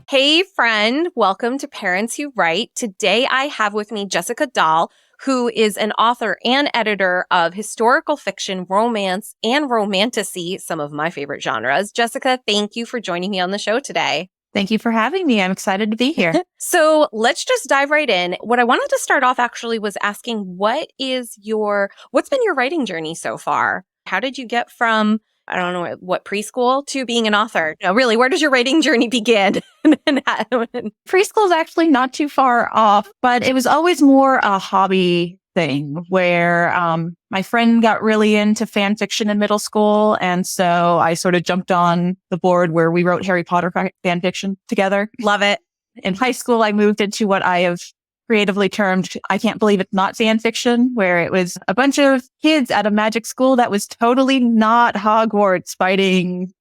Hey, friend. Welcome to Parents Who Write. Today I have with me Jessica Dall, who is an author and editor of historical fiction, romance, and romantasy, some of my favorite genres. Jessica, thank you for joining me on the show today. Thank you for having me. I'm excited to be here. So let's just dive right in. What I wanted to start off actually was asking, what's been your writing journey so far? How did you get from, I don't know, what preschool to being an author? No, really, where does your writing journey begin? Preschool is actually not too far off, but it was always more a hobby thing where my friend got really into fan fiction in middle school. And so I sort of jumped on the board where we wrote Harry Potter fan fiction together. Love it. In high school, I moved into what I have creatively termed, I can't believe it's not fan fiction, where it was a bunch of kids at a magic school that was totally not Hogwarts fighting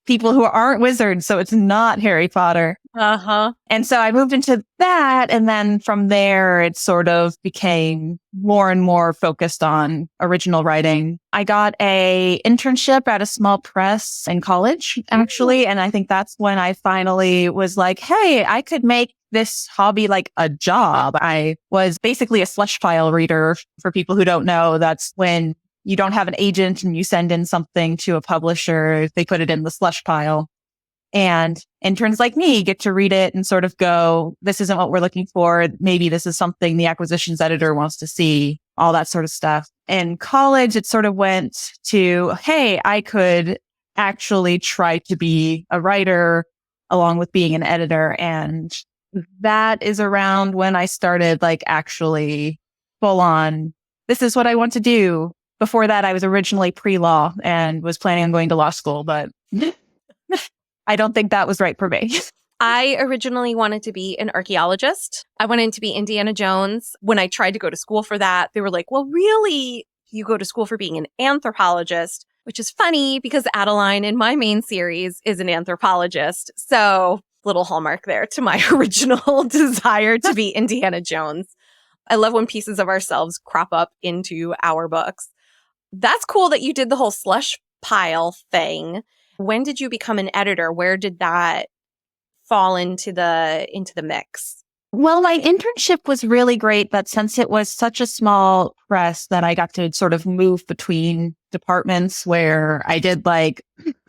people who aren't wizards. So it's not Harry Potter. Uh-huh. And so I moved into that. And then from there, it sort of became more and more focused on original writing. I got a internship at a small press in college, actually. And I think that's when I finally was like, hey, I could make this hobby like a job. I was basically a slush file reader. For people who don't know, that's when you don't have an agent and you send in something to a publisher, they put it in the slush pile. And interns like me get to read it and sort of go, this isn't what we're looking for. Maybe this is something the acquisitions editor wants to see, all that sort of stuff. In college, it sort of went to, hey, I could actually try to be a writer along with being an editor. And that is around when I started like actually full on, this is what I want to do. Before that, I was originally pre-law and was planning on going to law school, but I don't think that was right for me. I originally wanted to be an archaeologist. I wanted to be Indiana Jones. When I tried to go to school for that, they were like, well, really, you go to school for being an anthropologist, which is funny because Adeline in my main series is an anthropologist. So little hallmark there to my original desire to be Indiana Jones. I love when pieces of ourselves crop up into our books. That's cool that you did the whole slush pile thing. When did you become an editor? Where did that fall into the mix? Well, my internship was really great, but since it was such a small press that I got to sort of move between departments where I did like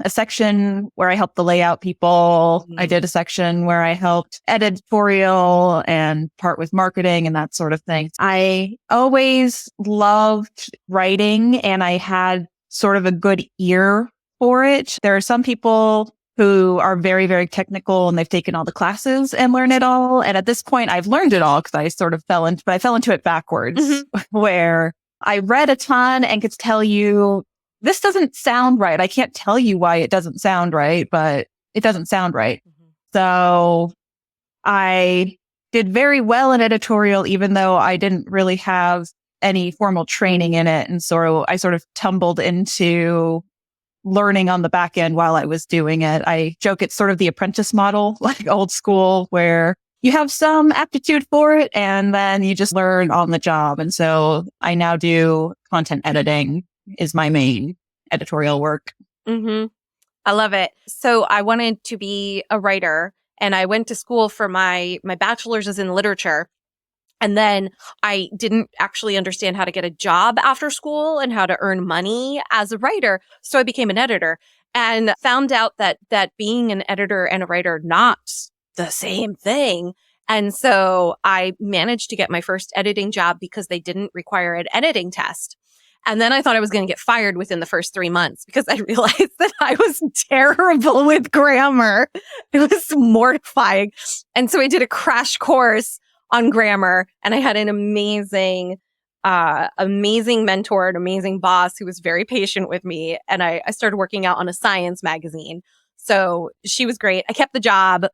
a section where I helped the layout people. I did a section where I helped editorial and part with marketing and that sort of thing. I always loved writing and I had sort of a good ear for it. There are some people who are very, very technical and they've taken all the classes and learn it all. And at this point, I've learned it all because I sort of fell into it backwards where I read a ton and could tell you, this doesn't sound right. I can't tell you why it doesn't sound right, but it doesn't sound right. So I did very well in editorial, even though I didn't really have any formal training in it. And so I sort of tumbled into learning on the back end while I was doing it. I joke it's sort of the apprentice model, like old school, where you have some aptitude for it and then you just learn on the job. And so I now do content editing is my main editorial work. Mm-hmm. I love it. So I wanted to be a writer and I went to school for my bachelor's is in literature. And then I didn't actually understand how to get a job after school and how to earn money as a writer. So I became an editor and found out that being an editor and a writer are not the same thing. And so I managed to get my first editing job because they didn't require an editing test. And then I thought I was going to get fired within the first 3 months because I realized that I was terrible with grammar. It was mortifying. And so I did a crash course on grammar. And I had an amazing mentor, an amazing boss who was very patient with me. And I started working out on a science magazine. So she was great. I kept the job.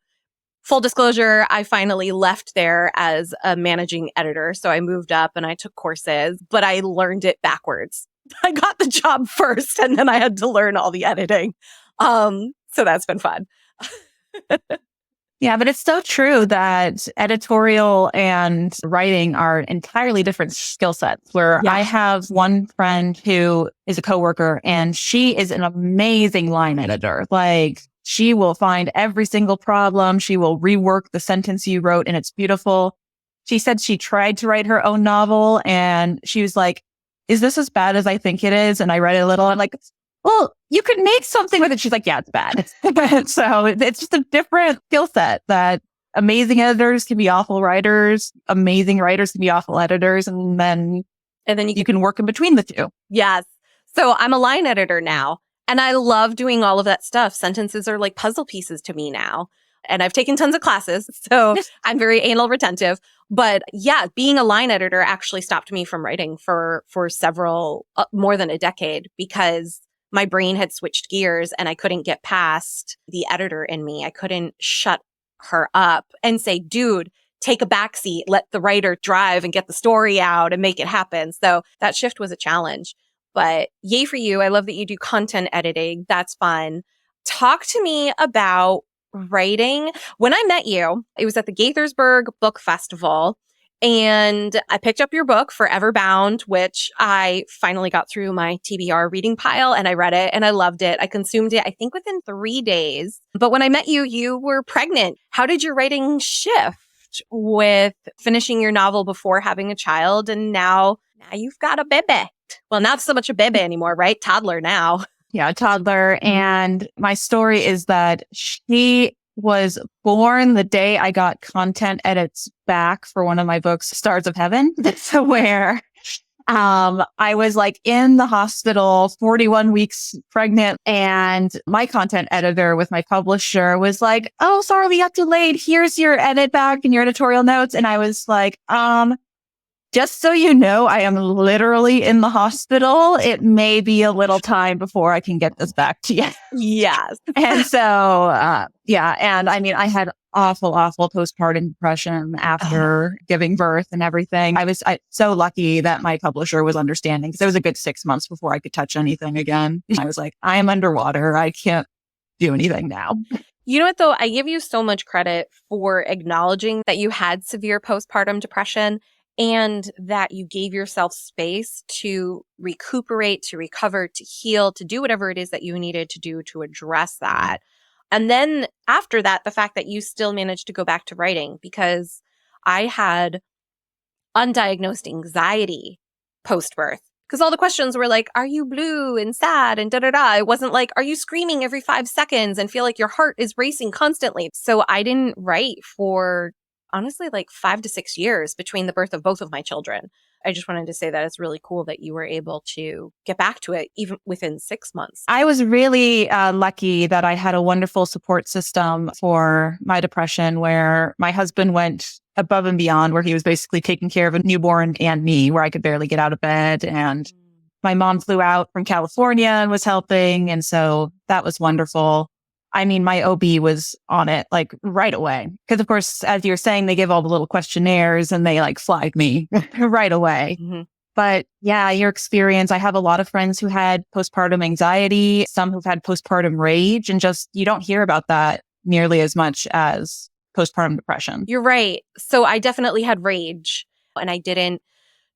Full disclosure, I finally left there as a managing editor. So I moved up and I took courses, but I learned it backwards. I got the job first and then I had to learn all the editing. So that's been fun. Yeah, but it's so true that editorial and writing are entirely different skill sets where I have one friend who is a coworker and she is an amazing line editor. Like She will find every single problem. She will rework the sentence you wrote, and it's beautiful. She said she tried to write her own novel, and she was like, is this as bad as I think it is? And I read it a little. I'm like, well, you could make something with it. She's like, yeah, it's bad. So it's just a different skill set that amazing editors can be awful writers. Amazing writers can be awful editors. And then you can work in between the two. Yes. So I'm a line editor now, and I love doing all of that stuff. Sentences are like puzzle pieces to me now. And I've taken tons of classes, so I'm very anal retentive. But yeah, being a line editor actually stopped me from writing for several, more than a decade, because my brain had switched gears and I couldn't get past the editor in me. I couldn't shut her up and say, dude, take a backseat, let the writer drive and get the story out and make it happen. So that shift was a challenge. But yay for you. I love that you do content editing. That's fun. Talk to me about writing. When I met you, it was at the Gaithersburg Book Festival, and I picked up your book, Forever Bound, which I finally got through my TBR reading pile, and I read it and I loved it. I consumed it, I think, within 3 days. But when I met you, you were pregnant. How did your writing shift with finishing your novel before having a child? And now you've got a baby. Well, not so much a baby anymore, right? Toddler now. Yeah, a toddler. And my story is that she was born the day I got content edits back for one of my books, Stars of Heaven. So where I was like in the hospital, 41 weeks pregnant, and my content editor with my publisher was like, oh, sorry, we got delayed. Here's your edit back and your editorial notes. And I was like, just so you know, I am literally in the hospital. It may be a little time before I can get this back to you. Yes. And so, yeah. And I mean, I had awful postpartum depression after giving birth and everything. I was so lucky that my publisher was understanding, because it was a good 6 months before I could touch anything again. I was like, I am underwater. I can't do anything now. You know what, though? I give you so much credit for acknowledging that you had severe postpartum depression, and that you gave yourself space to recuperate, to recover, to heal, to do whatever it is that you needed to do to address that. And then after that, the fact that you still managed to go back to writing, because I had undiagnosed anxiety post-birth. Because all the questions were like, are you blue and sad and da-da-da? It wasn't like, are you screaming every 5 seconds and feel like your heart is racing constantly? So I didn't write for honestly, like 5 to 6 years between the birth of both of my children. I just wanted to say that it's really cool that you were able to get back to it even within 6 months. I was really lucky that I had a wonderful support system for my depression, where my husband went above and beyond, where he was basically taking care of a newborn and me, where I could barely get out of bed. And my mom flew out from California and was helping. And so that was wonderful. I mean, my OB was on it like right away. Because of course, as you're saying, they give all the little questionnaires and they like flagged me right away. Mm-hmm. But yeah, your experience, I have a lot of friends who had postpartum anxiety, some who've had postpartum rage, and just, you don't hear about that nearly as much as postpartum depression. You're right. So I definitely had rage, and I didn't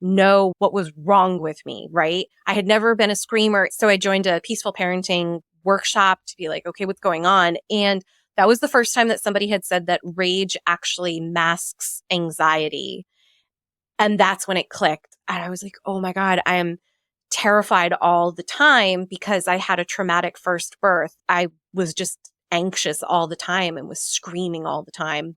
know what was wrong with me, right? I had never been a screamer. So I joined a peaceful parenting workshop to be like, okay, what's going on? And that was the first time that somebody had said that rage actually masks anxiety. And that's when it clicked. And I was like, oh my God, I am terrified all the time because I had a traumatic first birth. I was just anxious all the time and was screaming all the time.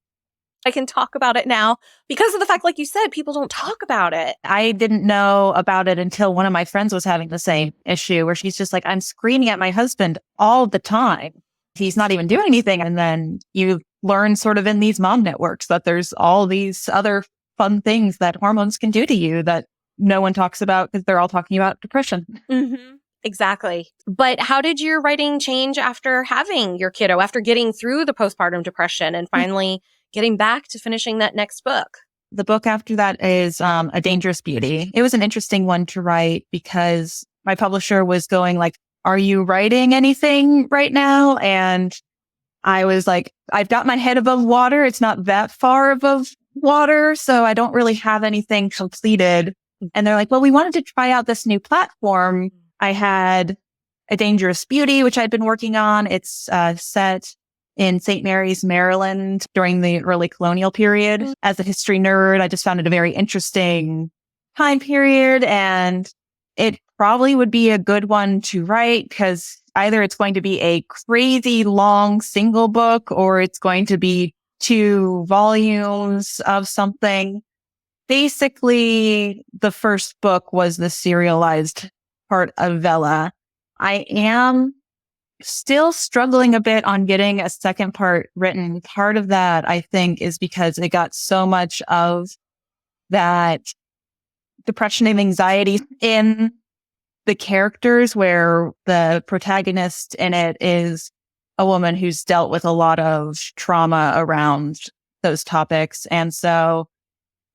I can talk about it now because of the fact, like you said, people don't talk about it. I didn't know about it until one of my friends was having the same issue, where she's just like, I'm screaming at my husband all the time. He's not even doing anything. And then you learn sort of in these mom networks that there's all these other fun things that hormones can do to you that no one talks about, because they're all talking about depression. Mm-hmm. Exactly. But how did your writing change after having your kiddo, after getting through the postpartum depression and finally getting back to finishing that next book? The book after that is A Dangerous Beauty. It was an interesting one to write because my publisher was going like, are you writing anything right now? And I was like, I've got my head above water. It's not that far above water, so I don't really have anything completed. And they're like, well, we wanted to try out this new platform. I had A Dangerous Beauty, which I'd been working on. It's set in St. Mary's, Maryland during the early colonial period. As a history nerd, I just found it a very interesting time period, and it probably would be a good one to write because either it's going to be a crazy long single book or it's going to be 2 volumes of something. Basically, the first book was the serialized part of Vela. I am still struggling a bit on getting a second part written. Part of that, I think, is because it got so much of that depression and anxiety in the characters, where the protagonist in it is a woman who's dealt with a lot of trauma around those topics. And so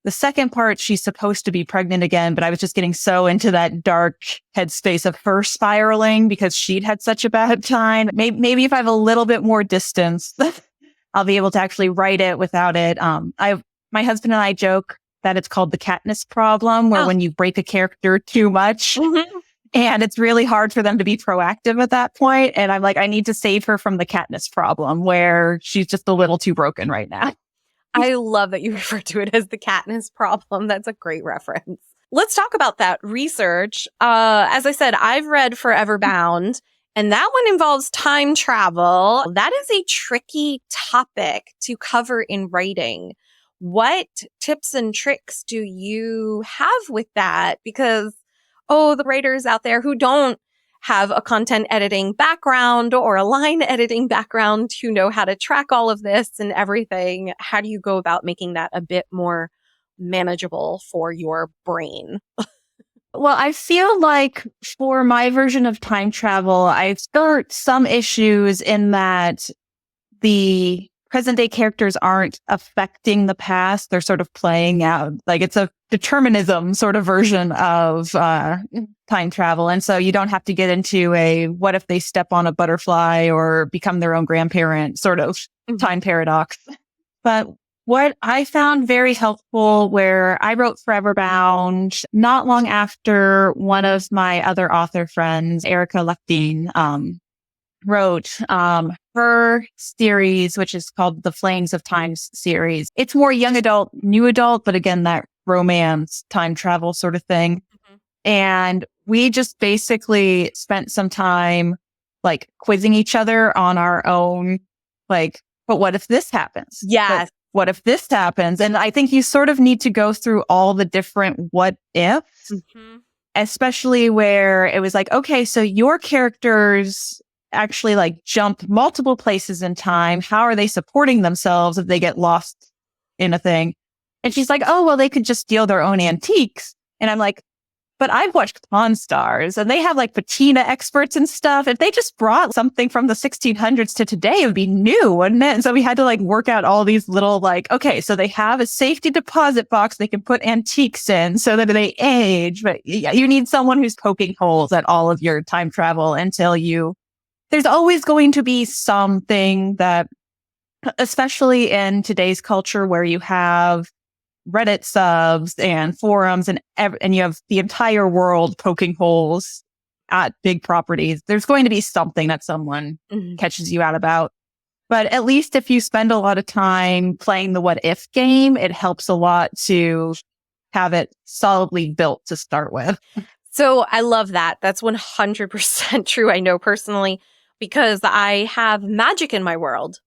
the second part, she's supposed to be pregnant again, but I was just getting so into that dark headspace of her spiraling because she'd had such a bad time. Maybe if I have a little bit more distance, I'll be able to actually write it without it. My husband and I joke that it's called the Katniss problem, where when you break a character too much, and it's really hard for them to be proactive at that point. And I'm like, I need to save her from the Katniss problem, where she's just a little too broken right now. I love that you refer to it as the Katniss problem. That's a great reference. Let's talk about that research. As I said, I've read Forever Bound, and that one involves time travel. That is a tricky topic to cover in writing. What tips and tricks do you have with that? Because, the writers out there who don't have a content editing background or a line editing background who know how to track all of this and everything, how do you go about making that a bit more manageable for your brain? Well, I feel like for my version of time travel, I've got some issues in that the present day characters aren't affecting the past. They're sort of playing out, like it's a determinism sort of version of time travel. And so you don't have to get into a what if they step on a butterfly or become their own grandparent sort of time paradox. But what I found very helpful, where I wrote Forever Bound not long after one of my other author friends, Erica Lechtine, wrote her series, which is called the Flames of Times series. It's more young adult, new adult, but again, that romance, time travel sort of thing. And we just basically spent some time like quizzing each other on our own, like, but what if this happens? Yes. What if this happens? And I think you sort of need to go through all the different what ifs, especially where it was like, okay, so your characters actually like jump multiple places in time. How are they supporting themselves if they get lost in a thing? And she's like, oh, well, they could just steal their own antiques. And I'm like, but I've watched Pawn Stars and they have like patina experts and stuff. If they just brought something from the 1600s to today, it would be new, wouldn't it? And so we had to like work out all these little like, okay, so they have a safety deposit box they can put antiques in so that they age. But you need someone who's poking holes at all of your time travel until there's always going to be something that, especially in today's culture where you have Reddit subs and forums and you have the entire world poking holes at big properties, there's going to be something that someone catches you out about. But at least if you spend a lot of time playing the what if game, it helps a lot to have it solidly built to start with. So I love that. That's 100% true. I know personally, because I have magic in my world.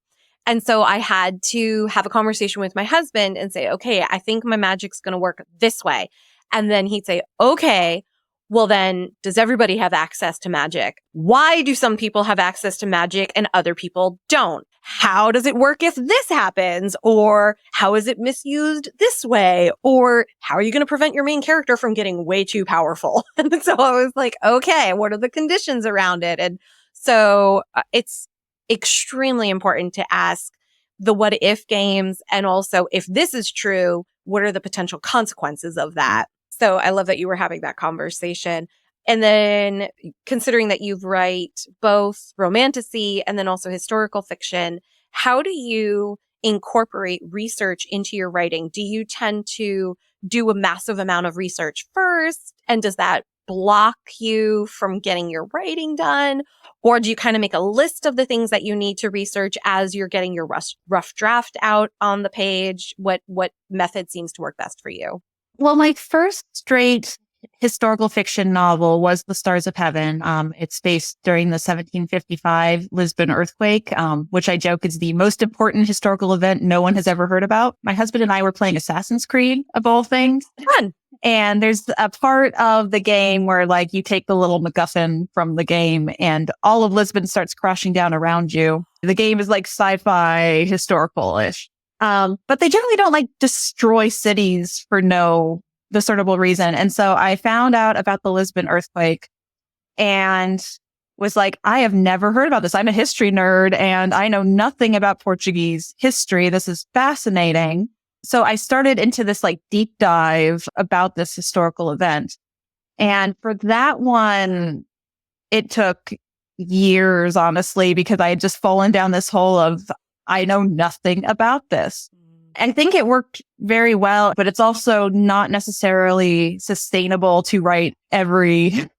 And so I had to have a conversation with my husband and say, okay, I think my magic's going to work this way. And then he'd say, okay, well then does everybody have access to magic? Why do some people have access to magic and other people don't? How does it work if this happens? Or how is it misused this way? Or how are you going to prevent your main character from getting way too powerful? And so I was like, okay, what are the conditions around it? And so it's extremely important to ask the what if games. And also, if this is true, what are the potential consequences of that? So I love that you were having that conversation. And then considering that you write both romantasy and then also historical fiction, how do you incorporate research into your writing? Do you tend to do a massive amount of research first? And does that block you from getting your writing done? Or do you kind of make a list of the things that you need to research as you're getting your rough draft out on the page? What method seems to work best for you? Well, my first straight historical fiction novel was The Stars of Heaven. It's based during the 1755 Lisbon earthquake, which I joke is the most important historical event no one has ever heard about. My husband and I were playing Assassin's Creed, of all things. Fun. And there's a part of the game where like you take the little MacGuffin from the game and all of Lisbon starts crashing down around you. The game is like sci-fi historical-ish. But they generally don't like destroy cities for no discernible reason. And so I found out about the Lisbon earthquake and was like, I have never heard about this. I'm a history nerd and I know nothing about Portuguese history. This is fascinating. So I started into this like deep dive about this historical event. And for that one, it took years, honestly, because I had just fallen down this hole of, I know nothing about this. I think it worked very well, but it's also not necessarily sustainable to write every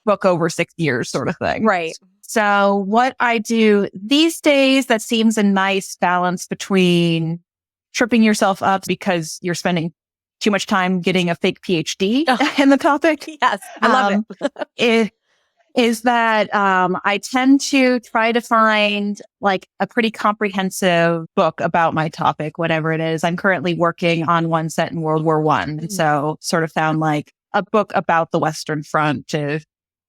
book over 6 years sort of thing. Right. So what I do these days, that seems a nice balance between tripping yourself up because you're spending too much time getting a fake PhD in the topic. Yes, I love it. Is that I tend to try to find like a pretty comprehensive book about my topic, whatever it is. I'm currently working on one set in World War I. And so sort of found like a book about the Western Front, to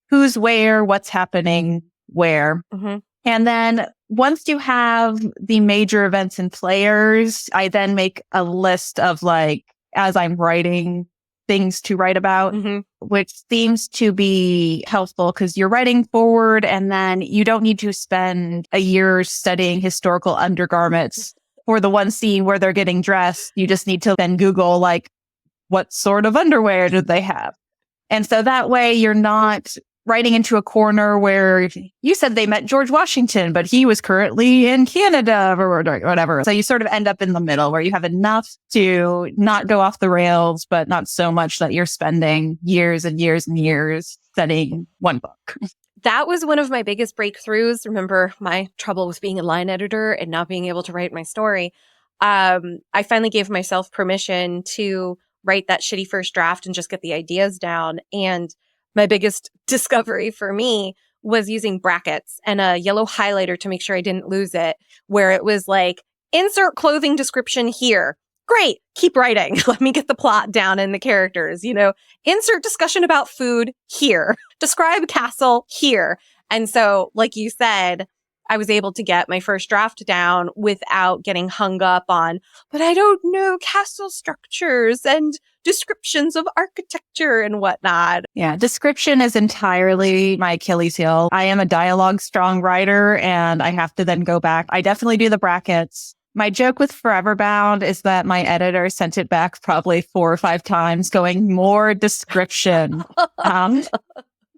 who's where, what's happening where. Mm-hmm. And then once you have the major events and players, I then make a list of like, as I'm writing, things to write about, which seems to be helpful because you're writing forward and then you don't need to spend a year studying historical undergarments for the one scene where they're getting dressed. You just need to then Google like, what sort of underwear did they have? And so that way you're not writing into a corner where you said they met George Washington, but he was currently in Canada or whatever. So you sort of end up in the middle where you have enough to not go off the rails, but not so much that you're spending years and years and years studying one book. That was one of my biggest breakthroughs. Remember my trouble with being a line editor and not being able to write my story. I finally gave myself permission to write that shitty first draft and just get the ideas down. And my biggest discovery for me was using brackets and a yellow highlighter to make sure I didn't lose it, where it was like, insert clothing description here. Great. Keep writing. Let me get the plot down and the characters, insert discussion about food here. Describe castle here. And so, like you said, I was able to get my first draft down without getting hung up on, but I don't know castle structures and descriptions of architecture and whatnot. Yeah, description is entirely my Achilles heel. I am a dialogue strong writer and I have to then go back. I definitely do the brackets. My joke with Forever Bound is that my editor sent it back probably 4 or 5 times going, more description.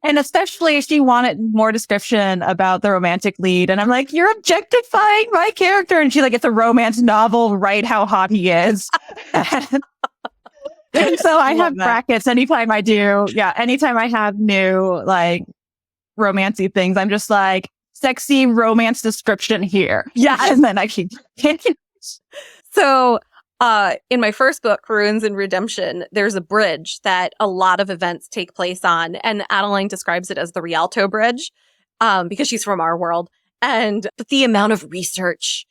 And especially if she wanted more description about the romantic lead. And I'm like, you're objectifying my character. And she's like, it's a romance novel. Write how hot he is. And so I have brackets anytime I do. Yeah. Anytime I have new like romancy things, I'm just like, sexy romance description here. Yeah. And then I keep. So in my first book, Ruins and Redemption, there's a bridge that a lot of events take place on. And Adeline describes it as the Rialto Bridge because she's from our world. And the amount of research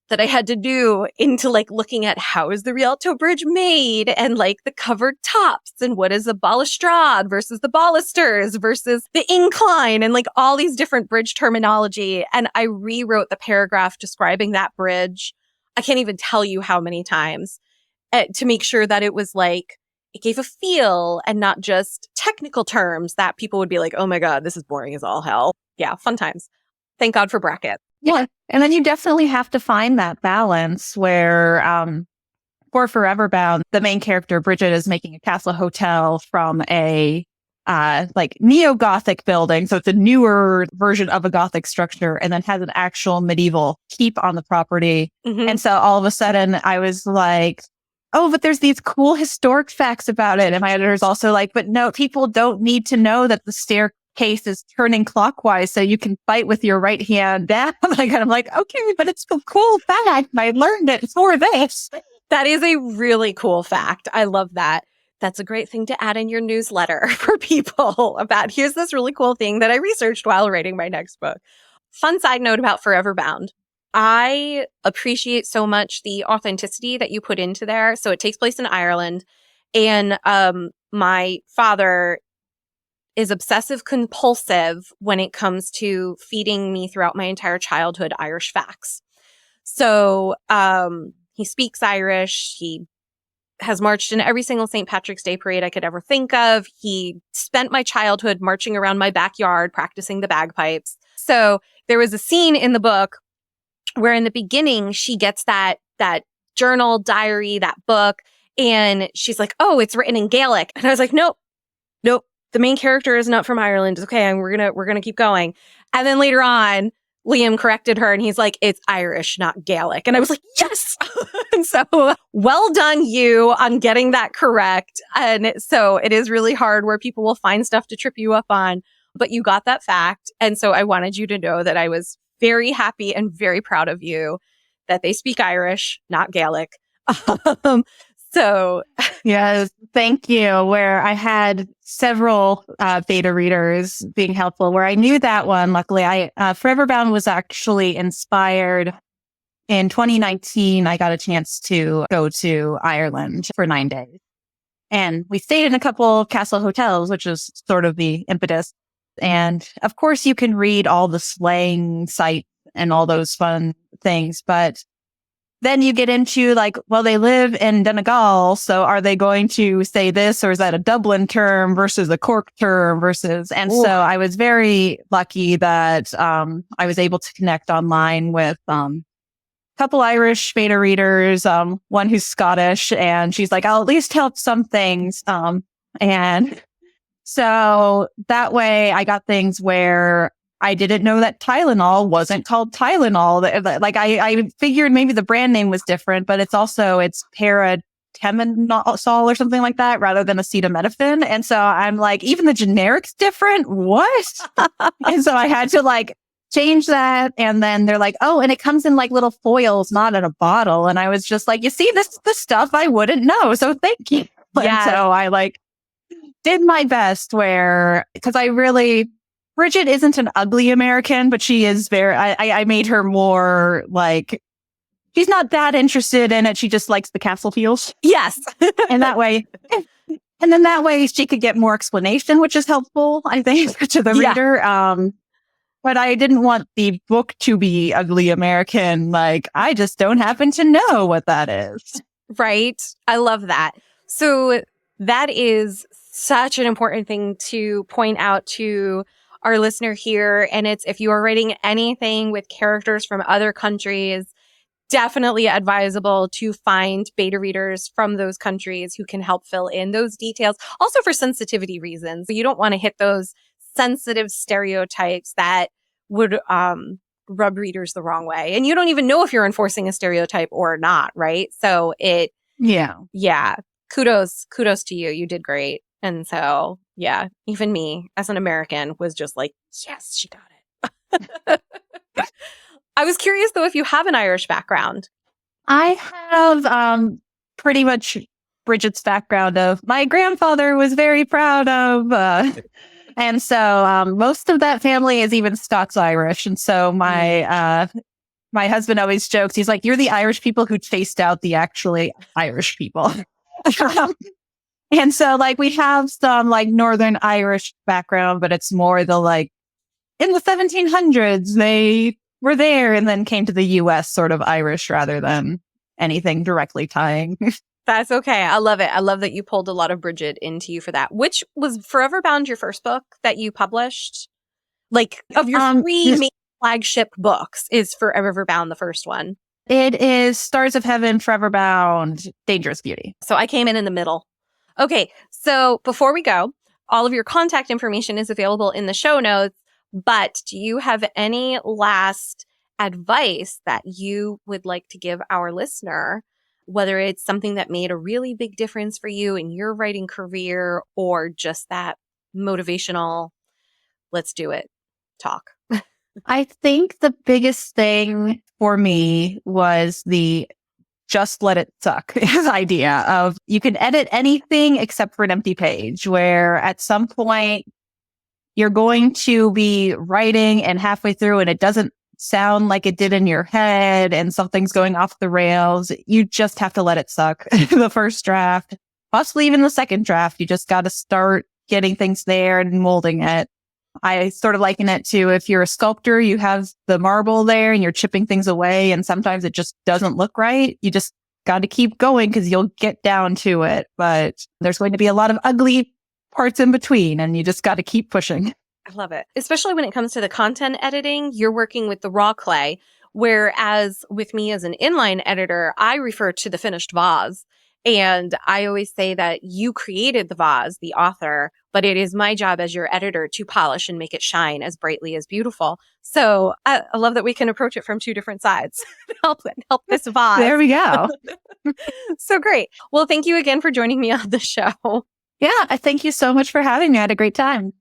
that I had to do into like looking at how is the Rialto Bridge made and like the covered tops and what is a balustrade versus the balusters versus the incline and like all these different bridge terminology. And I rewrote the paragraph describing that bridge. I can't even tell you how many times to make sure that it was like, it gave a feel and not just technical terms that people would be like, oh my God, this is boring as all hell. Yeah, fun times. Thank God for brackets. Yeah. And then you definitely have to find that balance where, for Forever Bound, the main character, Bridget, is making a castle hotel from a, like neo-Gothic building. So it's a newer version of a Gothic structure and then has an actual medieval keep on the property. Mm-hmm. And so all of a sudden I was like, oh, but there's these cool historic facts about it. And my editor's also like, but no, people don't need to know that the staircase is turning clockwise so you can fight with your right hand down. Like, and I'm like, okay, but it's a cool fact. I learned it for this. That is a really cool fact. I love that. That's a great thing to add in your newsletter for people about here's this really cool thing that I researched while writing my next book. Fun side note about Forever Bound. I appreciate so much the authenticity that you put into there. So it takes place in Ireland. And my father is obsessive compulsive when it comes to feeding me throughout my entire childhood Irish facts. So he speaks Irish. He has marched in every single St. Patrick's Day parade I could ever think of. He spent my childhood marching around my backyard, practicing the bagpipes. So there was a scene in the book where in the beginning, she gets that journal, diary, that book, and she's like, oh, it's written in Gaelic. And I was like, nope. The main character is not from Ireland. It's okay. We're gonna keep going. And then later on, Liam corrected her and he's like, it's Irish, not Gaelic. And I was like, yes. And so well done you on getting that correct. And so it is really hard where people will find stuff to trip you up on, but you got that fact. And so I wanted you to know that I was very happy and very proud of you that they speak Irish, not Gaelic. So yes, thank you. Where I had several beta readers being helpful, where I knew that one. Luckily, Forever Bound was actually inspired. In 2019, I got a chance to go to Ireland for 9 days. And we stayed in a couple castle hotels, which is sort of the impetus. And of course, you can read all the slang sites and all those fun things. But then you get into like, well, they live in Donegal. So are they going to say this, or is that a Dublin term versus a Cork term versus? And Ooh. so I was very lucky that I was able to connect online with couple Irish beta readers, one who's Scottish, and she's like, I'll at least help some things. And so that way I got things where I didn't know that Tylenol wasn't called Tylenol. Like I figured maybe the brand name was different, but it's paratemenol or something like that rather than acetaminophen. And so I'm like, even the generic's different? What? And so I had to like change that. And then they're like, oh, and it comes in like little foils, not in a bottle. And I was just like, you see, this is the stuff I wouldn't know. So thank you. Yeah. And so I like did my best because Bridget isn't an ugly American, but she is I made her more like, she's not that interested in it. She just likes the castle feels. Yes. And that way, and then that way she could get more explanation, which is helpful, I think, to the reader. But I didn't want the book to be ugly American. Like, I just don't happen to know what that is. Right. I love that. So that is such an important thing to point out to our listener here. And it's, if you are writing anything with characters from other countries, definitely advisable to find beta readers from those countries who can help fill in those details. Also for sensitivity reasons. You don't want to hit those sensitive stereotypes that would rub readers the wrong way. And you don't even know if you're enforcing a stereotype or not, right? So yeah, kudos to you. You did great. And so, yeah, even me as an American was just like, yes, she got it. I was curious though, if you have an Irish background. I have pretty much Bridget's background of my grandfather was very proud of, and so most of that family is even Scots-Irish. And so my husband always jokes, he's like, you're the Irish people who chased out the actually Irish people. And so like we have some like Northern Irish background, but it's more the like in the 1700s, they were there and then came to the US sort of Irish rather than anything directly tying. That's okay. I love it. I love that you pulled a lot of Bridget into you for that. Which was Forever Bound your first book that you published? Like of your three main flagship books, is Forever Bound the first one? It is Stars of Heaven, Forever Bound, Dangerous Beauty. So I came in the middle. Okay. So before we go, all of your contact information is available in the show notes. But do you have any last advice that you would like to give our listener whether it's something that made a really big difference for you in your writing career or just that motivational, let's do it talk. I think the biggest thing for me was the just let it suck idea of you can edit anything except for an empty page, where at some point you're going to be writing and halfway through and it doesn't sound like it did in your head and something's going off the rails. You just have to let it suck. The first draft, possibly even the second draft, you just got to start getting things there and molding it. I sort of liken it to if you're a sculptor, you have the marble there and you're chipping things away and sometimes it just doesn't look right. You just got to keep going because you'll get down to it. But there's going to be a lot of ugly parts in between and you just got to keep pushing. I love it. Especially when it comes to the content editing, you're working with the raw clay. Whereas with me as an inline editor, I refer to the finished vase. And I always say that you created the vase, the author, but it is my job as your editor to polish and make it shine as brightly as beautiful. So I love that we can approach it from two different sides. help this vase. There we go. So great. Well, thank you again for joining me on the show. Yeah, I thank you so much for having me. I had a great time.